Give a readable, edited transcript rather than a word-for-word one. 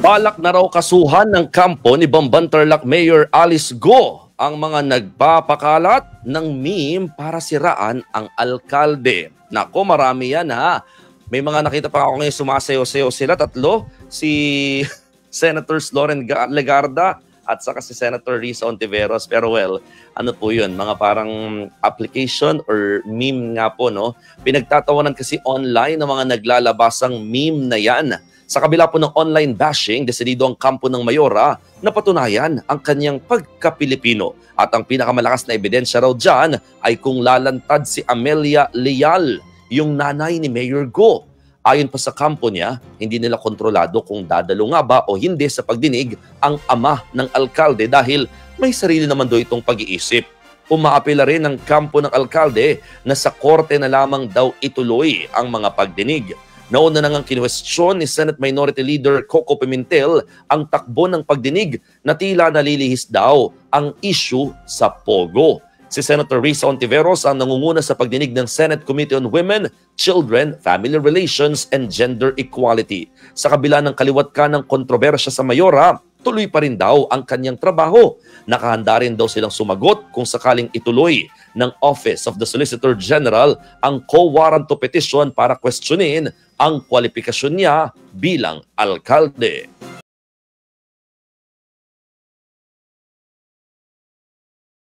Balak na raw kasuhan ng kampo ni Bamban Tarlac Mayor Alice Go ang mga nagpapakalat ng meme para siraan ang alkalde. Nako, marami yan ha. May mga nakita pa ako ngayon sumasayaw-sayaw sila. Tatlo, si Senators Loren Legarda at saka si Senator Risa Ontiveros. Pero well, ano po yun? Mga parang application or meme nga po, no? Pinagtatawanan kasi online ng mga naglalabasang meme na yan. Sa kabila po ng online bashing, desidido ang kampo ng Mayora na patunayan ang kanyang pagka-Pilipino. At ang pinakamalakas na ebidensya raw dyan ay kung lalantad si Amelia Leal, yung nanay ni Mayor Go. Ayon pa sa kampo niya, hindi nila kontrolado kung dadalo nga ba o hindi sa pagdinig ang ama ng alkalde dahil may sarili naman do itong pag-iisip. Umaapela rin ang kampo ng alkalde na sa korte na lamang daw ituloy ang mga pagdinig. Nauna na ngang kinwestiyon ni Senate Minority Leader Coco Pimentel ang takbo ng pagdinig na tila nalilihis daw ang issue sa Pogo. Si Senator Risa Ontiveros ang nangunguna sa pagdinig ng Senate Committee on Women, Children, Family Relations, and Gender Equality. Sa kabila ng kaliwat ka ng kontrobersya sa Mayora, tuloy pa rin daw ang kanyang trabaho. Nakahanda rin daw silang sumagot kung sakaling ituloy ng Office of the Solicitor General ang co-warranto petition para questionin ang kwalifikasyon niya bilang alkalde.